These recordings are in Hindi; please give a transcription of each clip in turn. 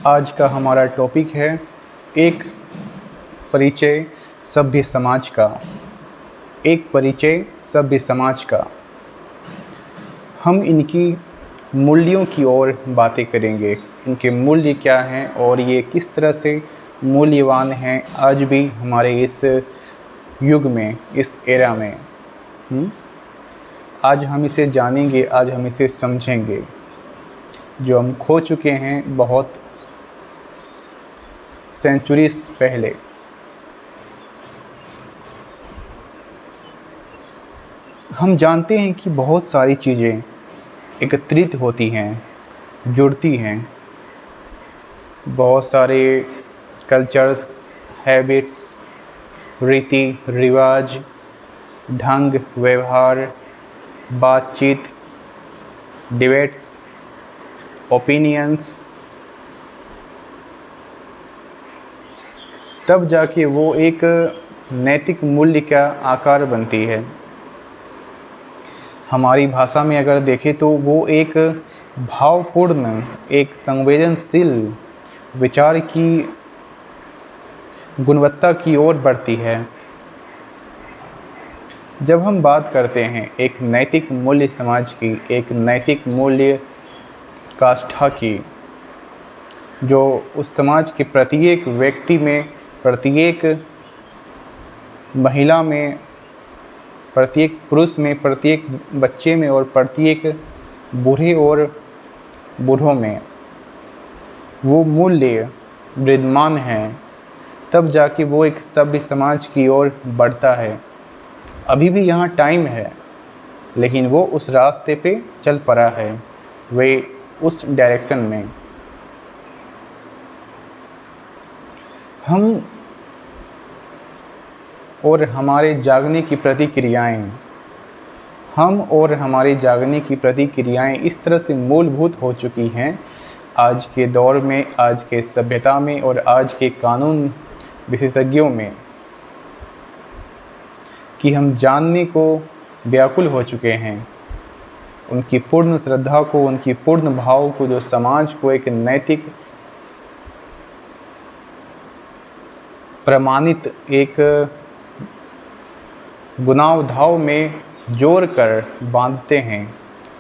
आज का हमारा टॉपिक है एक परिचय सभ्य समाज का। एक परिचय सभ्य समाज का। हम इनकी मूल्यों की ओर बातें करेंगे। इनके मूल्य क्या हैं और ये किस तरह से मूल्यवान हैं आज भी हमारे इस युग में, इस एरा में। आज हम इसे जानेंगे, आज हम इसे समझेंगे, जो हम खो चुके हैं बहुत सेंचुरीज पहले। हम जानते हैं कि बहुत सारी चीज़ें एकत्रित होती हैं, जुड़ती हैं। बहुत सारे कल्चर्स, हैबिट्स, रीति रिवाज, ढंग व्यवहार, बातचीत, डिबेट्स, ओपिनियंस, तब जाके वो एक नैतिक मूल्य का आकार बनती है। हमारी भाषा में अगर देखें तो वो एक भावपूर्ण, एक संवेदनशील विचार की गुणवत्ता की ओर बढ़ती है। जब हम बात करते हैं एक नैतिक मूल्य समाज की, एक नैतिक मूल्य काष्ठा की, जो उस समाज के प्रत्येक व्यक्ति में, प्रत्येक महिला में, प्रत्येक पुरुष में, प्रत्येक बच्चे में और प्रत्येक बूढ़े और बूढ़ों में वो मूल्य विद्यमान हैं, तब जाके वो एक सभ्य समाज की ओर बढ़ता है। अभी भी यहाँ टाइम है, लेकिन वो उस रास्ते पे चल पड़ा है, वे उस डायरेक्शन में। हम और हमारे जागने की प्रतिक्रियाएं, हम और हमारे जागने की प्रतिक्रियाएं इस तरह से मूलभूत हो चुकी हैं आज के दौर में, आज के सभ्यता में और आज के कानून विशेषज्ञों में, कि हम जानने को व्याकुल हो चुके हैं। उनकी पूर्ण श्रद्धा को, उनकी पूर्ण भाव को, जो समाज को एक नैतिक प्रमाणित, एक गुणावधाव में जोड़ कर बांधते हैं,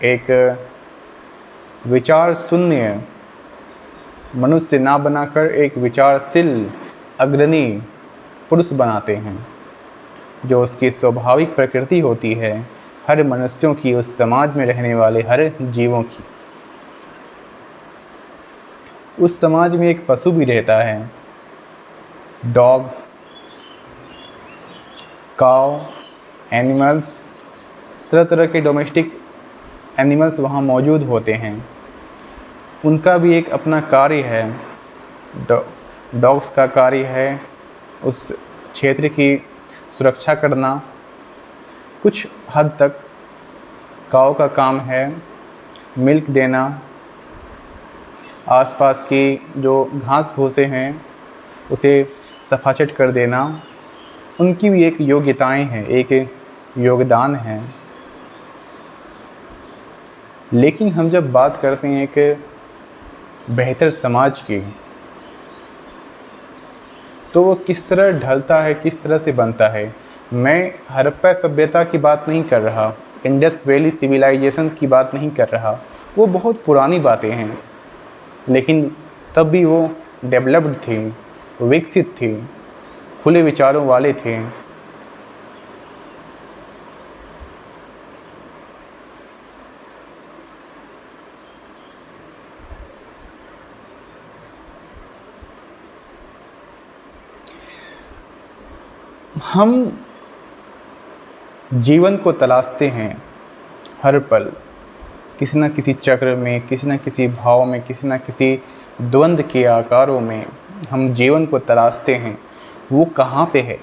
एक विचार शून्य मनुष्य ना बनाकर एक विचारशील अग्रणी पुरुष बनाते हैं, जो उसकी स्वाभाविक प्रकृति होती है हर मनुष्यों की, उस समाज में रहने वाले हर जीवों की। उस समाज में एक पशु भी रहता है, डॉग, काव, एनिमल्स, तरह तरह के डोमेस्टिक एनिमल्स वहाँ मौजूद होते हैं। उनका भी एक अपना कार्य है। डॉग्स का कार्य है उस क्षेत्र की सुरक्षा करना। कुछ हद तक काव का काम है मिल्क देना, आसपास की जो घास भूसे हैं उसे सफाचट कर देना। उनकी भी एक योग्यताएं हैं, एक योगदान है। लेकिन हम जब बात करते हैं एक बेहतर समाज की, तो वो किस तरह ढलता है, किस तरह से बनता है। मैं हड़प्पा सभ्यता की बात नहीं कर रहा, इंडस वैली सिविलाइजेशन की बात नहीं कर रहा। वो बहुत पुरानी बातें हैं, लेकिन तब भी वो डेवलप्ड थी, विकसित थी, खुले विचारों वाले थे। हम जीवन को तलाशते हैं हर पल, किसी न किसी चक्र में, किसी न किसी भाव में, किसी न किसी द्वंद्व के आकारों में हम जीवन को तलाशते हैं। वो कहाँ पे है,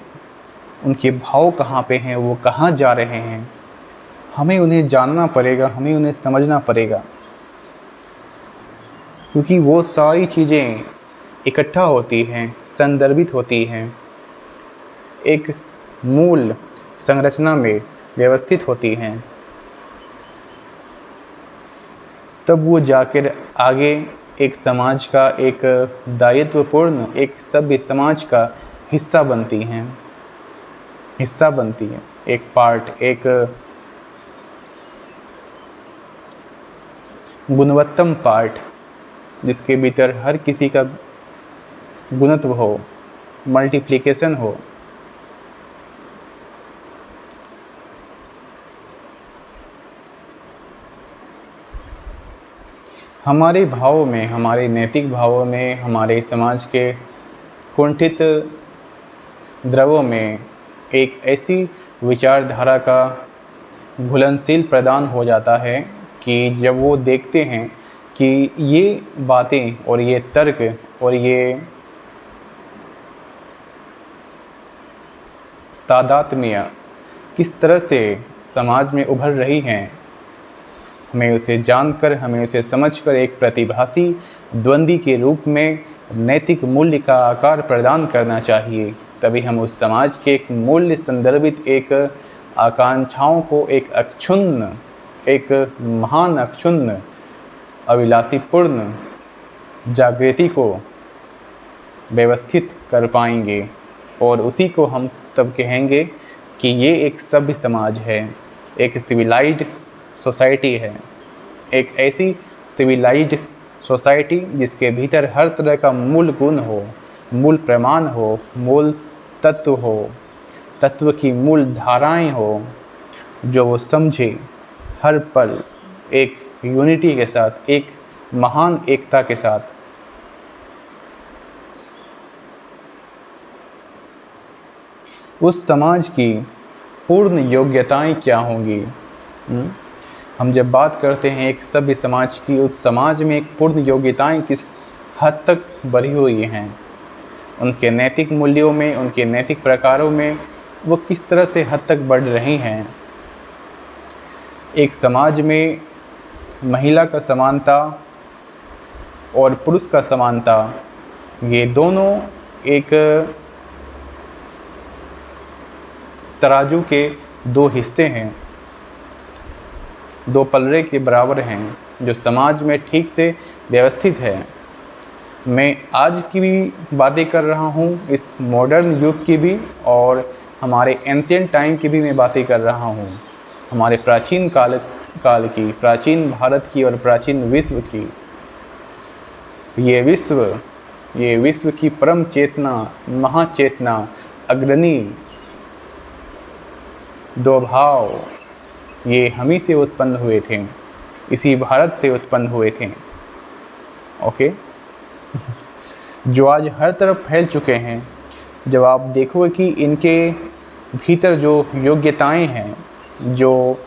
उनके भाव कहाँ पे हैं, वो कहाँ जा रहे हैं, हमें उन्हें जानना पड़ेगा, हमें उन्हें समझना पड़ेगा। क्योंकि वो सारी चीज़ें इकट्ठा होती हैं, संदर्भित होती हैं, एक मूल संरचना में व्यवस्थित होती हैं। तब वो जाकर आगे एक समाज का एक दायित्वपूर्ण एक सभ्य समाज का हिस्सा बनती हैं, एक पार्ट, एक गुणवत्तम पार्ट, जिसके भीतर हर किसी का गुणत्व हो, मल्टीप्लिकेशन हो। हमारे भावों में, हमारे नैतिक भावों में, हमारे समाज के कुंठित द्रवों में एक ऐसी विचारधारा का घुलनशील प्रदान हो जाता है कि जब वो देखते हैं कि ये बातें और ये तर्क और ये तादात्म्य किस तरह से समाज में उभर रही हैं, हमें उसे जानकर, हमें उसे समझकर एक प्रतिभासी द्वंद्वी के रूप में नैतिक मूल्य का आकार प्रदान करना चाहिए। तभी हम उस समाज के एक मूल्य संदर्भित एक आकांक्षाओं को एक अक्षुण्ण, एक महान अक्षुण्ण अभिलाषीपूर्ण जागृति को व्यवस्थित कर पाएंगे, और उसी को हम तब कहेंगे कि ये एक सभ्य समाज है, एक सिविलाइज्ड सोसाइटी है, एक ऐसी सिविलाइज्ड सोसाइटी जिसके भीतर हर तरह का मूल गुण हो, मूल प्रमाण हो, मूल तत्व हो, तत्व की मूल धाराएं हो, जो वो समझे हर पल एक यूनिटी के साथ, एक महान एकता के साथ। उस समाज की पूर्ण योग्यताएं क्या होंगी? हम जब बात करते हैं एक सभ्य समाज की, उस समाज में एक पूर्ण योग्यताएं किस हद तक बढ़ी हुई हैं, उनके नैतिक मूल्यों में, उनके नैतिक प्रकारों में वो किस तरह से हद तक बढ़ रही हैं। एक समाज में महिला का समानता और पुरुष का समानता, ये दोनों एक तराजू के दो हिस्से हैं, दो पलड़े के बराबर हैं, जो समाज में ठीक से व्यवस्थित है। मैं आज की भी बातें कर रहा हूँ, इस मॉडर्न युग की भी, और हमारे एंशिएंट टाइम की भी मैं बातें कर रहा हूँ, हमारे प्राचीन काल की, प्राचीन भारत की और प्राचीन विश्व की। ये विश्व की परम चेतना, महाचेतना, अग्रणी दो भाव, ये हम ही से उत्पन्न हुए थे, इसी भारत से उत्पन्न हुए थे। ओके जो आज हर तरफ फैल चुके हैं। जब आप देखोगे कि इनके भीतर जो योग्यताएं हैं, जो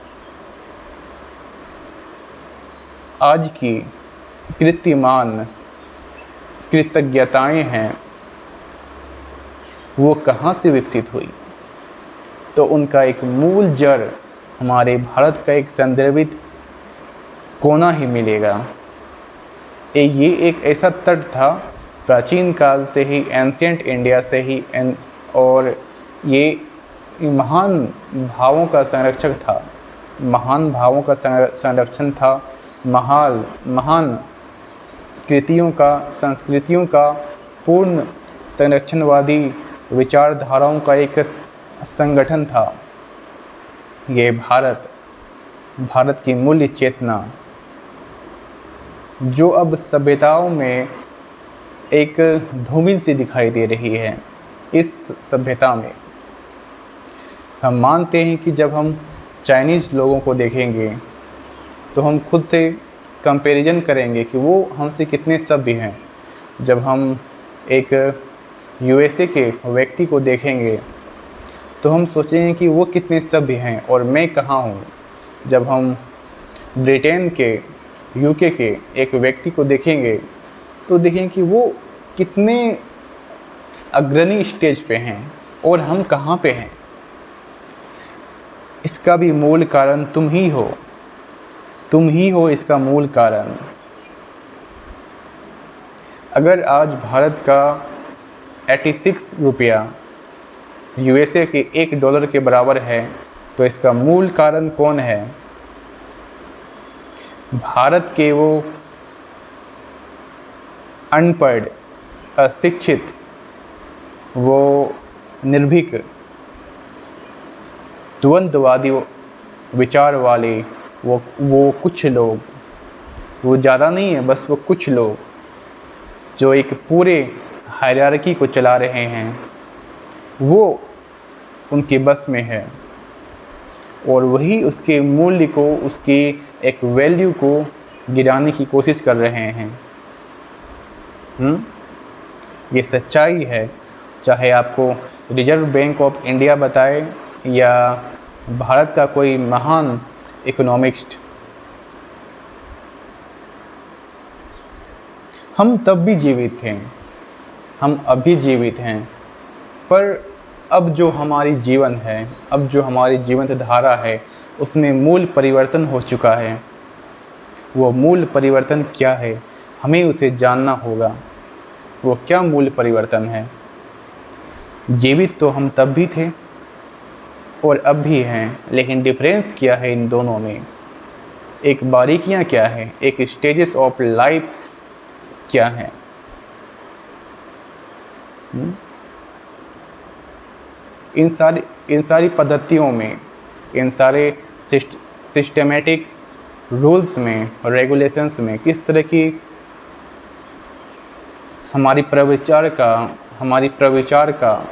आज की कीर्तिमान कृतज्ञताएं हैं, वो कहाँ से विकसित हुई? तो उनका एक मूल जड़ हमारे भारत का एक संदर्भित कोना ही मिलेगा। ये एक ऐसा तट था प्राचीन काल से ही, एंशिएंट इंडिया से ही, और ये महान भावों का संरक्षक था, महान भावों का संरक्षण था, महान कृतियों का, संस्कृतियों का पूर्ण संरक्षणवादी विचारधाराओं का एक संगठन था। ये भारत की मूल्य चेतना, जो अब सभ्यताओं में एक धूमिल सी दिखाई दे रही है। इस सभ्यता में हम मानते हैं कि जब हम चाइनीज़ लोगों को देखेंगे तो हम खुद से कंपैरिजन करेंगे कि वो हमसे कितने सभ्य हैं। जब हम एक यूएसए के व्यक्ति को देखेंगे तो हम सोचेंगे कि वो कितने सभ्य हैं और मैं कहाँ हूँ। जब हम ब्रिटेन के, यूके के एक व्यक्ति को देखेंगे तो देखेंगे कि वो कितने अग्रणी स्टेज पे हैं और हम कहाँ पे हैं। इसका भी मूल कारण तुम ही हो इसका मूल कारण। अगर आज भारत का 86 रुपया यूएसए के $1 के बराबर है तो इसका मूल कारण कौन है? भारत के वो अनपढ़, अशिक्षित, वो निर्भीक, द्वंद्ववादी विचार वाले वो कुछ लोग, वो ज़्यादा नहीं है, बस वो कुछ लोग जो एक पूरे हायरार्की को चला रहे हैं, वो उनके बस में है और वही उसके मूल्य को, उसकी एक वैल्यू को गिराने की कोशिश कर रहे हैं। ये सच्चाई है, चाहे आपको रिजर्व बैंक ऑफ इंडिया बताए या भारत का कोई महान इकोनॉमिस्ट। हम तब भी जीवित थे, हम अभी जीवित हैं, पर अब जो हमारी जीवन है, अब जो हमारी जीवन धारा है, उसमें मूल परिवर्तन हो चुका है। वो मूल परिवर्तन क्या है, हमें उसे जानना होगा। वो क्या मूल परिवर्तन है? जीवित तो हम तब भी थे और अब भी हैं, लेकिन डिफरेंस क्या है इन दोनों में? एक बारीकियां क्या है? एक स्टेजेस ऑफ लाइफ क्या है? इन सारी पद्धतियों में, इन सारे सिस्टमेटिक रूल्स में और रेगुलेशंस में किस तरह की हमारी प्रविचार का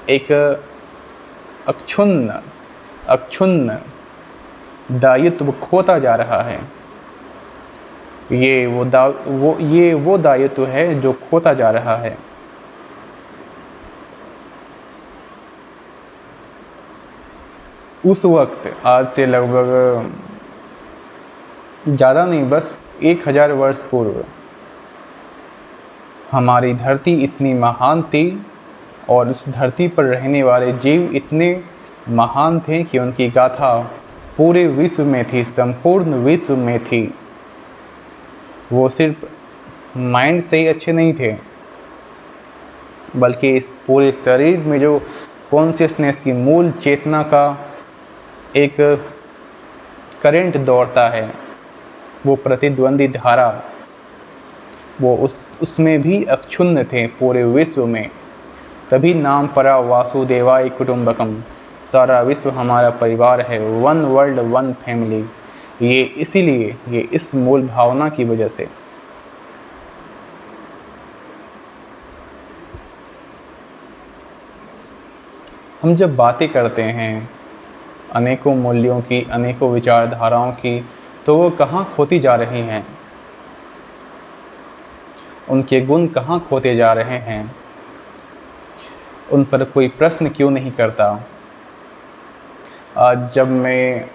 एक अक्षुण्ण दायित्व खोता जा रहा है। ये वो दायित्व है जो खोता जा रहा है। उस वक्त, आज से लगभग ज़्यादा नहीं, बस 1000 वर्ष पूर्व हमारी धरती इतनी महान थी और उस धरती पर रहने वाले जीव इतने महान थे कि उनकी गाथा पूरे विश्व में थी, संपूर्ण विश्व में थी। वो सिर्फ माइंड से ही अच्छे नहीं थे, बल्कि इस पूरे शरीर में जो कॉन्शियसनेस की मूल चेतना का एक करंट दौड़ता है, वो प्रतिद्वंदी धारा, वो उसमें भी अक्षुण्ण थे पूरे विश्व में। तभी नाम परा वासुदेवाय कुटुंबकम, सारा विश्व हमारा परिवार है, वन वर्ल्ड वन फैमिली। ये इसीलिए, ये इस मूल भावना की वजह से। हम जब बातें करते हैं अनेकों मूल्यों की, अनेकों विचारधाराओं की, तो वो कहाँ खोती जा रही हैं? उनके गुण कहाँ खोते जा रहे हैं? उन पर कोई प्रश्न क्यों नहीं करता? आज जब मैं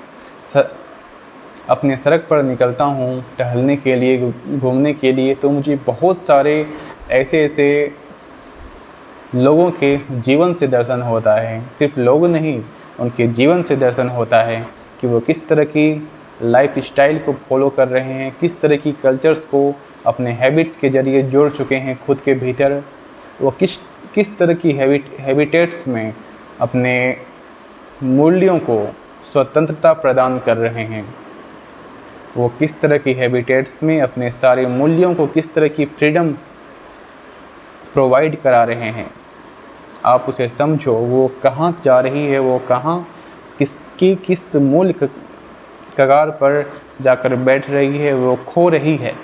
अपने सड़क पर निकलता हूँ टहलने के लिए, घूमने के लिए, तो मुझे बहुत सारे ऐसे लोगों के जीवन से दर्शन होता है। सिर्फ लोग नहीं, उनके जीवन से दर्शन होता है कि वो किस तरह की लाइफ स्टाइल को फॉलो कर रहे हैं, किस तरह की कल्चर्स को अपने हैबिट्स के ज़रिए जोड़ चुके हैं खुद के भीतर। वो किस तरह की हैबिटेट्स में अपने मूल्यों को स्वतंत्रता प्रदान कर रहे हैं। वो किस तरह की हैबिटेट्स में अपने सारे मूल्यों को किस तरह की फ्रीडम प्रोवाइड करा रहे हैं। आप उसे समझो, वो कहाँ जा रही है, वो कहाँ किस मूल कगार पर जाकर बैठ रही है, वो खो रही है।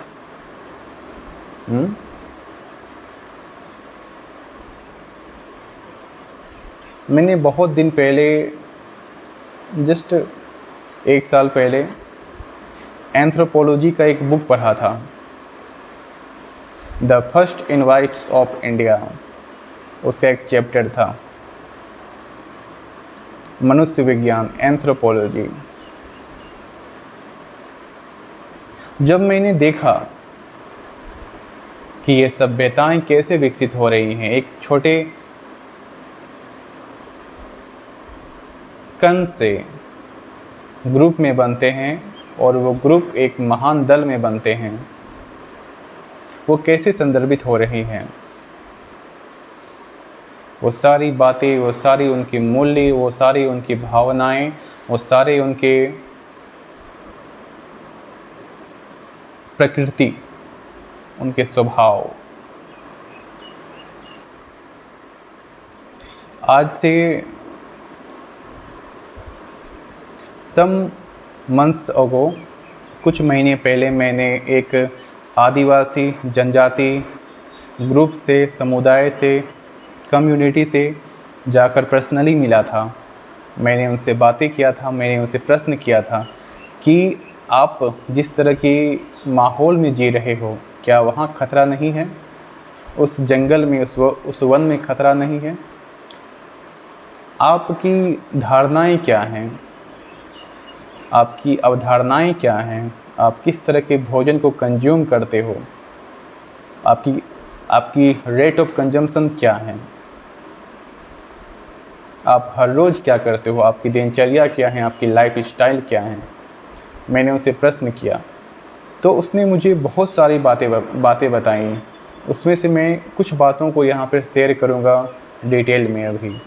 मैंने बहुत दिन पहले, जस्ट 1 साल पहले, एंथ्रोपोलॉजी का एक बुक पढ़ा था, the first invites of India. उसका एक चैप्टर था मनुष्य विज्ञान, एंथ्रोपोलॉजी। जब मैंने देखा कि ये सभ्यताएं कैसे विकसित हो रही हैं, एक छोटे कण से ग्रुप में बनते हैं और वो ग्रुप एक महान दल में बनते हैं, वो कैसे संदर्भित हो रही हैं। वो सारी बातें, वो सारी उनकी मूल्य, वो सारी उनकी भावनाएं, वो सारे उनके प्रकृति, उनके स्वभाव, आज से सम मंथ्स अगो, कुछ महीने पहले मैंने एक आदिवासी जनजाति ग्रुप से, समुदाय से, कम्युनिटी से जाकर पर्सनली मिला था। मैंने उनसे बातें किया था, मैंने उनसे प्रश्न किया था कि आप जिस तरह की माहौल में जी रहे हो, क्या वहाँ खतरा नहीं है? उस जंगल में, उस वन में खतरा नहीं है? आपकी धारणाएं क्या हैं? आपकी अवधारणाएं क्या हैं? आप किस तरह के भोजन को कंज्यूम करते हो? आपकी रेट ऑफ कंजम्पशन क्या है? आप हर रोज़ क्या करते हो? आपकी दिनचर्या क्या है? आपकी लाइफ स्टाइल क्या है? मैंने उनसे प्रश्न किया तो उसने मुझे बहुत सारी बातें बताई। उसमें से मैं कुछ बातों को यहाँ पर शेयर करूँगा डिटेल में। अभी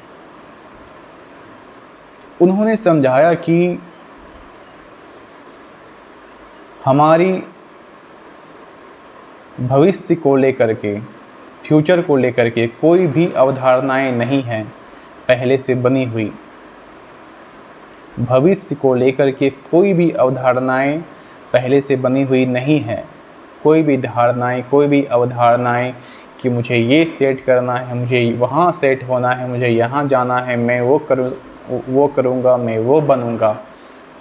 उन्होंने समझाया कि हमारी भविष्य को लेकर के, फ्यूचर को लेकर के कोई भी अवधारणाएं नहीं हैं पहले से बनी हुई। भविष्य को लेकर के कोई भी अवधारणाएं पहले से बनी हुई नहीं है। कोई भी धारणाएं, कोई भी अवधारणाएं कि मुझे ये सेट करना है, मुझे वहाँ सेट होना है, मुझे यहाँ जाना है, मैं वो करूँगा, मैं वो बनूँगा,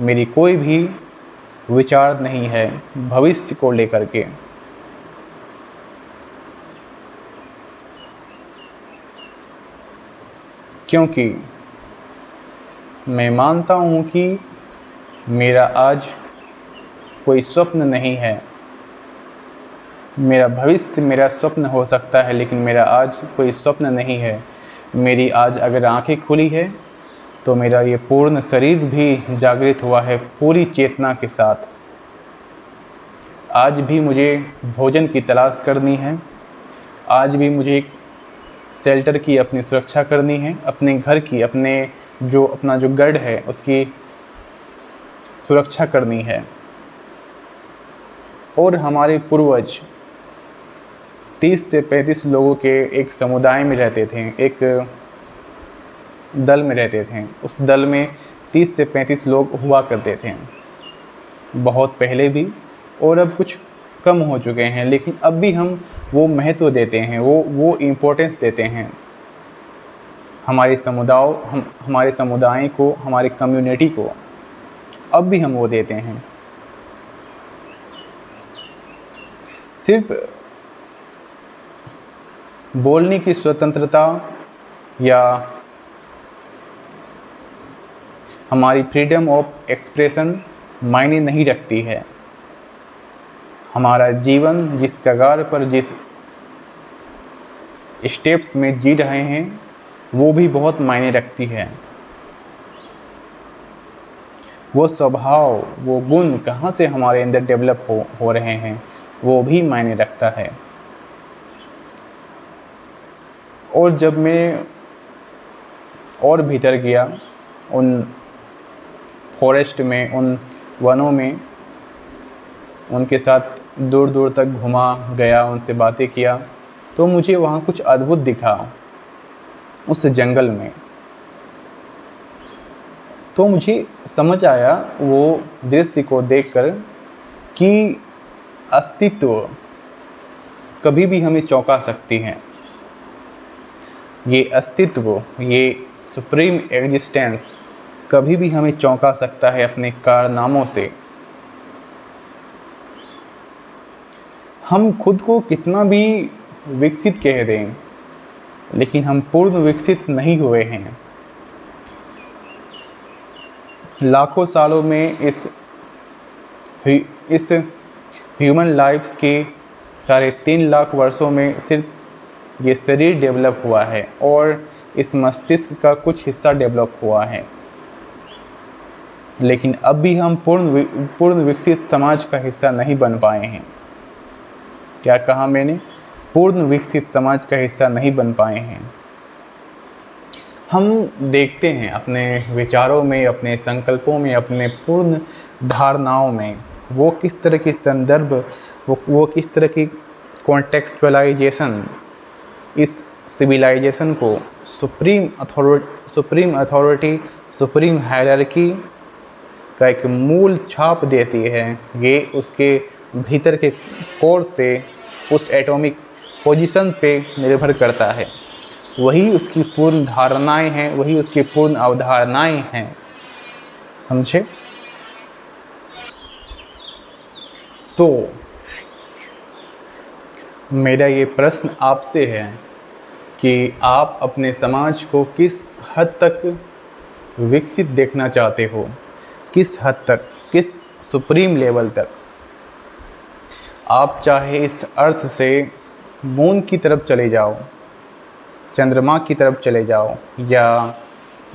मेरी कोई भी विचार नहीं है भविष्य को लेकर के। क्योंकि मैं मानता हूँ कि मेरा आज कोई स्वप्न नहीं है। मेरा भविष्य मेरा स्वप्न हो सकता है, लेकिन मेरा आज कोई स्वप्न नहीं है। मेरी आज अगर आंखें खुली है तो मेरा ये पूर्ण शरीर भी जागृत हुआ है पूरी चेतना के साथ। आज भी मुझे भोजन की तलाश करनी है। आज भी मुझे शेल्टर की अपनी सुरक्षा करनी है, अपने घर की, अपना जो गढ़ है उसकी सुरक्षा करनी है। और हमारे पूर्वज 30 से 35 लोगों के एक समुदाय में रहते थे, एक दल में रहते थे। उस दल में 30 से 35 लोग हुआ करते थे, बहुत पहले भी, और अब कुछ कम हो चुके हैं, लेकिन अब भी हम वो महत्व देते हैं, वो इम्पोर्टेंस देते हैं हमारे समुदाय को, हमारी कम्युनिटी को। अब भी हम वो देते हैं। सिर्फ बोलने की स्वतंत्रता या हमारी फ्रीडम ऑफ एक्सप्रेशन मायने नहीं रखती है। हमारा जीवन जिस कगार पर, जिस स्टेप्स में जी रहे हैं, वो भी बहुत मायने रखती है। वो स्वभाव, वो गुण कहाँ से हमारे अंदर डेवलप हो रहे हैं, वो भी मायने रखता है। और जब मैं और भीतर गया, उन फॉरेस्ट में, उन वनों में, उनके साथ दूर दूर तक घुमा गया, उनसे बातें किया, तो मुझे वहाँ कुछ अद्भुत दिखा उस जंगल में। तो मुझे समझ आया वो दृश्य को देखकर कि अस्तित्व कभी भी हमें चौंका सकती है। ये अस्तित्व, ये सुप्रीम एग्जिस्टेंस कभी भी हमें चौंका सकता है अपने कारनामों से। हम खुद को कितना भी विकसित कह दें, लेकिन हम पूर्ण विकसित नहीं हुए हैं। लाखों सालों में इस ह्यूमन लाइफ्स के 3.5 लाख वर्षों में सिर्फ ये शरीर डेवलप हुआ है और इस मस्तिष्क का कुछ हिस्सा डेवलप हुआ है। लेकिन अब भी हम पूर्ण विकसित समाज का हिस्सा नहीं बन पाए हैं। क्या कहा मैंने? पूर्ण विकसित समाज का हिस्सा नहीं बन पाए हैं। हम देखते हैं अपने विचारों में, अपने संकल्पों में, अपने पूर्ण धारणाओं में वो किस तरह की संदर्भ, वो किस तरह की कॉन्टेक्चुअलाइजेशन इस सिविलाइजेशन को सुप्रीम अथॉरिटी, सुप्रीम हायरार्की का एक मूल छाप देती है। ये उसके भीतर के कोर से उस एटॉमिक पोजीशन पे निर्भर करता है। वही उसकी पूर्ण धारणाएं हैं, वही उसकी पूर्ण अवधारणाएं हैं। समझे? तो मेरा ये प्रश्न आपसे है कि आप अपने समाज को किस हद तक विकसित देखना चाहते हो, किस हद तक, किस सुप्रीम लेवल तक। आप चाहे इस अर्थ से मून की तरफ चले जाओ, चंद्रमा की तरफ चले जाओ, या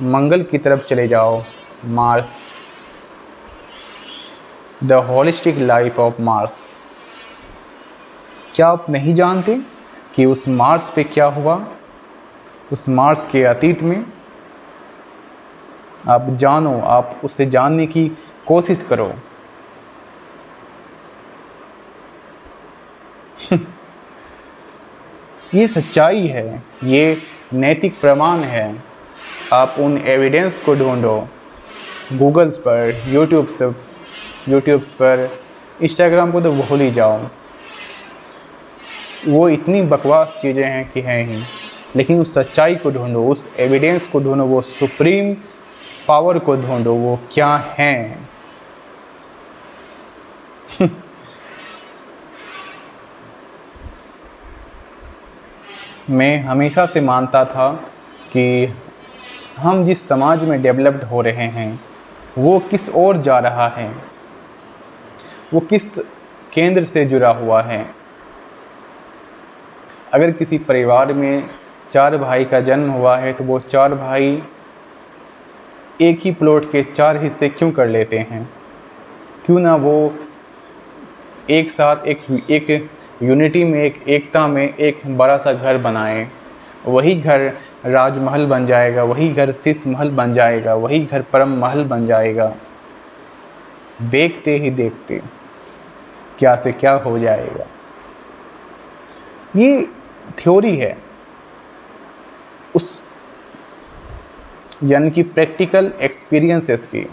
मंगल की तरफ चले जाओ, Mars, the holistic life of Mars. क्या आप नहीं जानते कि उस मार्स पे क्या हुआ, उस मार्स के अतीत में? आप जानो, आप उससे जानने की कोशिश करो। ये सच्चाई है, ये नैतिक प्रमाण है। आप उन एविडेंस को ढूंढो गूगल्स पर, यूट्यूब्स पर, इंस्टाग्राम को तो भूल ही जाओ। वो इतनी बकवास चीज़ें हैं कि हैं ही। लेकिन उस सच्चाई को ढूंढो, उस एविडेंस को ढूंढो, वो सुप्रीम पावर को ढूंढो, वो क्या है। मैं हमेशा से मानता था कि हम जिस समाज में डेवलप्ड हो रहे हैं वो किस ओर जा रहा है, वो किस केंद्र से जुड़ा हुआ है। अगर किसी परिवार में 4 भाई का जन्म हुआ है तो वो 4 भाई एक ही प्लॉट के 4 हिस्से क्यों कर लेते हैं? क्यों ना वो एक साथ एक यूनिटी में, एक एकता में एक बड़ा सा घर बनाएं। वही घर राजमहल बन जाएगा, वही घर शीश महल बन जाएगा, वही घर परम महल बन जाएगा। देखते ही देखते क्या से क्या हो जाएगा। ये थ्योरी है उस यानी कि प्रैक्टिकल एक्सपीरियंसेस की।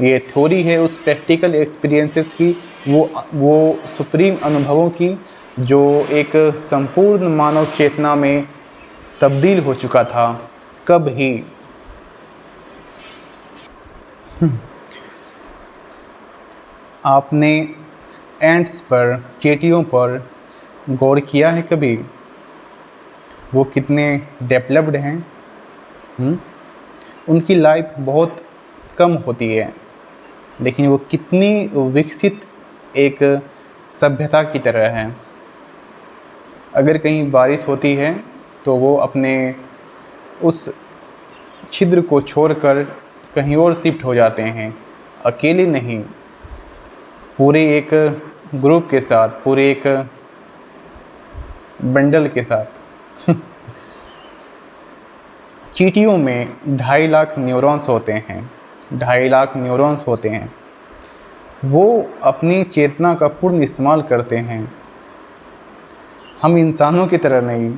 ये थ्योरी है उस प्रैक्टिकल एक्सपीरियंसेस की, वो सुप्रीम अनुभवों की, जो एक संपूर्ण मानव चेतना में तब्दील हो चुका था कब ही। आपने एंट्स पर, चींटियों पर गौर किया है कभी? वो कितने डेवलप्ड हैं। उनकी लाइफ बहुत कम होती है, लेकिन वो कितनी विकसित एक सभ्यता की तरह है। अगर कहीं बारिश होती है तो वो अपने उस छिद्र को छोड़कर कहीं और शिफ्ट हो जाते हैं। अकेले नहीं, पूरे एक ग्रुप के साथ, पूरे एक बंडल के साथ। चींटियों में 2.5 लाख न्यूरॉन्स होते हैं, 2.5 लाख न्यूरॉन्स होते हैं। वो अपनी चेतना का पूर्ण इस्तेमाल करते हैं। हम इंसानों की तरह नहीं।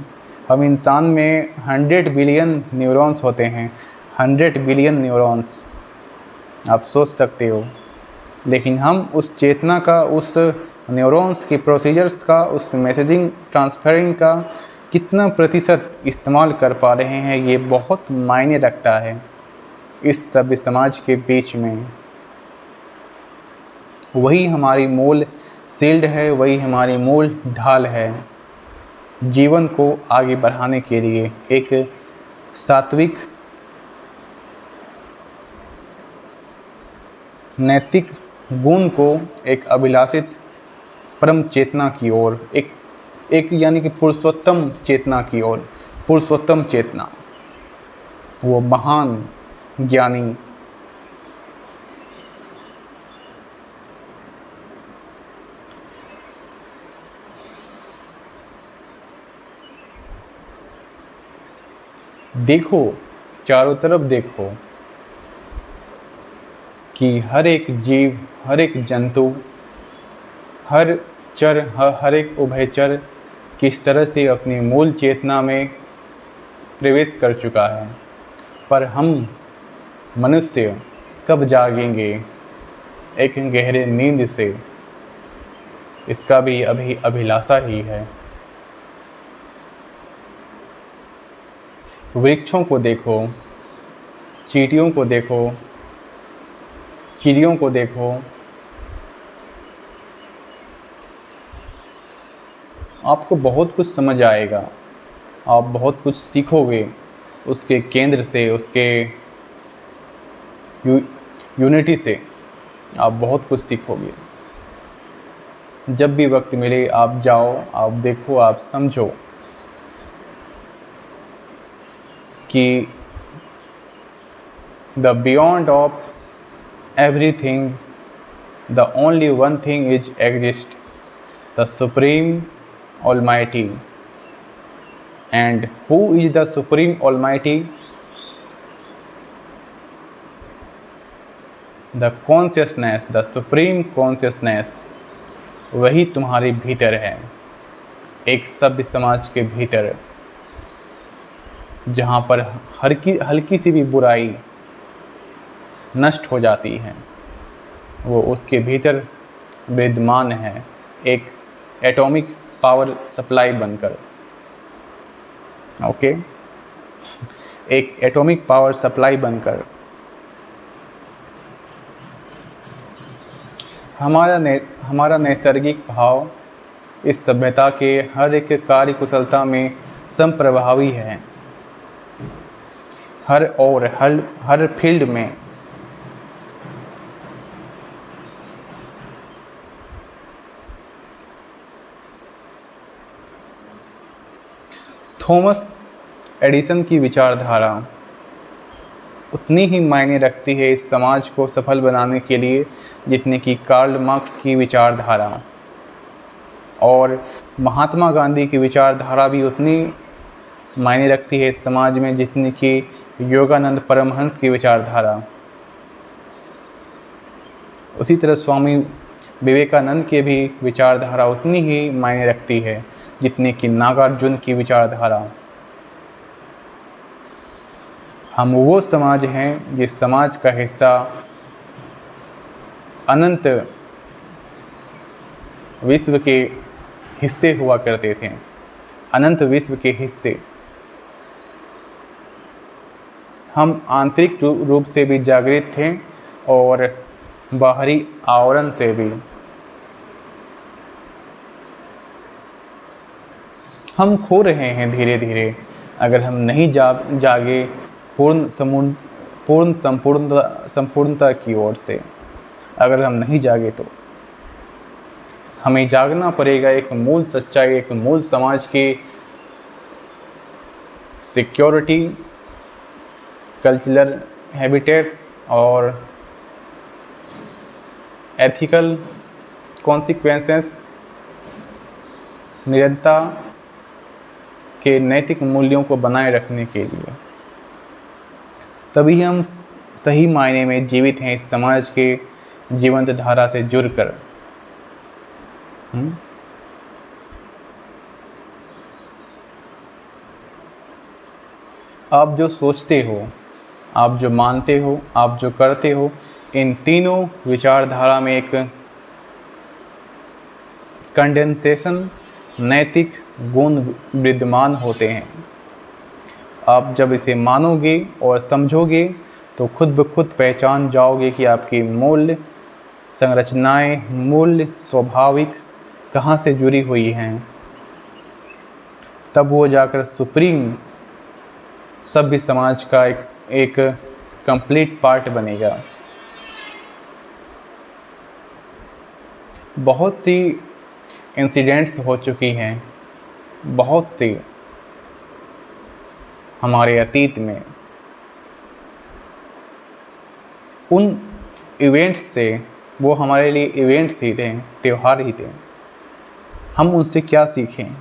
हम इंसान में 100 बिलियन न्यूरॉन्स होते हैं, 100 बिलियन न्यूरॉन्स, आप सोच सकते हो। लेकिन हम उस चेतना का, उस न्यूरॉन्स की प्रोसीजर्स का, उस मैसेजिंग ट्रांसफरिंग का कितना प्रतिशत इस्तेमाल कर पा रहे हैं, ये बहुत मायने रखता है इस सभ्य समाज के बीच में। वही हमारी मूल शील्ड है, वही हमारी मूल ढाल है जीवन को आगे बढ़ाने के लिए। एक सात्विक, नैतिक गुण को एक अभिलाषित परम चेतना की ओर, एक यानी कि पुरुषोत्तम चेतना की ओर। पुरुषोत्तम चेतना, वो महान ज्ञानी, देखो चारों तरफ देखो कि हर एक जीव, हर एक जंतु, हर एक उभयचर किस तरह से अपनी मूल चेतना में प्रवेश कर चुका है, पर हम मनुष्य कब जागेंगे एक गहरे नींद से, इसका भी अभी अभिलाषा ही है। वृक्षों को देखो, चींटियों को देखो, चिड़ियों को देखो, आपको बहुत कुछ समझ आएगा, आप बहुत कुछ सीखोगे उसके केंद्र से, उसके यूनिटी से आप बहुत कुछ सीखोगे। जब भी वक्त मिले आप जाओ, आप देखो, आप समझो कि the beyond of everything, the only one thing is exist, the Supreme Almighty. And who is the Supreme Almighty? The consciousness, the Supreme Consciousness, वही तुम्हारे भीतर है, एक सभ्य समाज के भीतर, जहाँ पर हल्की सी भी बुराई नष्ट हो जाती है, वो उसके भीतर विद्यमान है, एक एटॉमिक पावर सप्लाई बनकर। ओके, एक एटॉमिक पावर सप्लाई बनकर हमारा नैसर्गिक भाव इस सभ्यता के हर एक कार्य कुशलता में संप्रभावी है, हर फील्ड में। थॉमस एडिसन की विचारधारा उतनी ही मायने रखती है इस समाज को सफल बनाने के लिए जितने कि कार्ल मार्क्स की विचारधारा, और महात्मा गांधी की विचारधारा भी उतनी मायने रखती है इस समाज में जितनी कि योगानंद परमहंस की विचारधारा। उसी तरह स्वामी विवेकानंद की भी विचारधारा उतनी ही मायने रखती है जितनी कि नागार्जुन की विचारधारा। हम वो समाज हैं जिस समाज का हिस्सा अनंत विश्व के हिस्से हुआ करते थे, अनंत विश्व के हिस्से। हम आंतरिक रूप से भी जागृत थे और बाहरी आवरण से भी। हम खो रहे हैं धीरे धीरे, अगर हम नहीं जागे पूर्ण संपूर्णता की ओर से, अगर हम नहीं जागे तो हमें जागना पड़ेगा एक मूल सच्चाई, एक मूल समाज की सिक्योरिटी, कल्चरल हैबिटेट्स और एथिकल कॉन्सिक्वेंसेस, निरंतरता के नैतिक मूल्यों को बनाए रखने के लिए। तभी हम सही मायने में जीवित हैं इस समाज के जीवंत धारा से जुड़कर। आप जो सोचते हो, आप जो मानते हो, आप जो करते हो, इन तीनों विचारधारा में एक कंडेंसेशन नैतिक गुण विद्यमान होते हैं। आप जब इसे मानोगे और समझोगे तो खुद ब खुद पहचान जाओगे कि आपकी मूल्य संरचनाएं, मूल्य स्वाभाविक कहाँ से जुड़ी हुई हैं। तब वो जाकर सुप्रीम सभ्य समाज का एक कंप्लीट पार्ट बनेगा। बहुत सी इंसिडेंट्स हो चुकी हैं, बहुत सी हमारे अतीत में। उन इवेंट्स से, वो हमारे लिए इवेंट्स ही थे, त्यौहार ही थे, हम उनसे क्या सीखें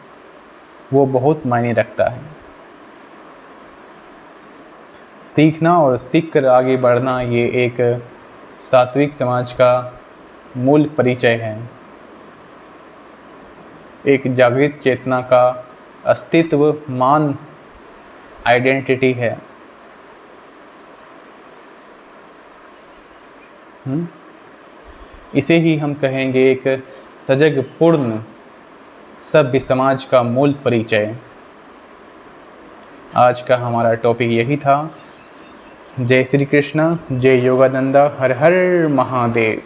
वो बहुत मायने रखता है। सीखना और सीख कर आगे बढ़ना ये एक सात्विक समाज का मूल परिचय है, एक जागृत चेतना का अस्तित्व मान आइडेंटिटी है। इसे ही हम कहेंगे एक सजग पूर्ण सभ्य समाज का मूल परिचय। आज का हमारा टॉपिक यही था। जय श्री कृष्ण, जय योगानंदा, हर हर महादेव।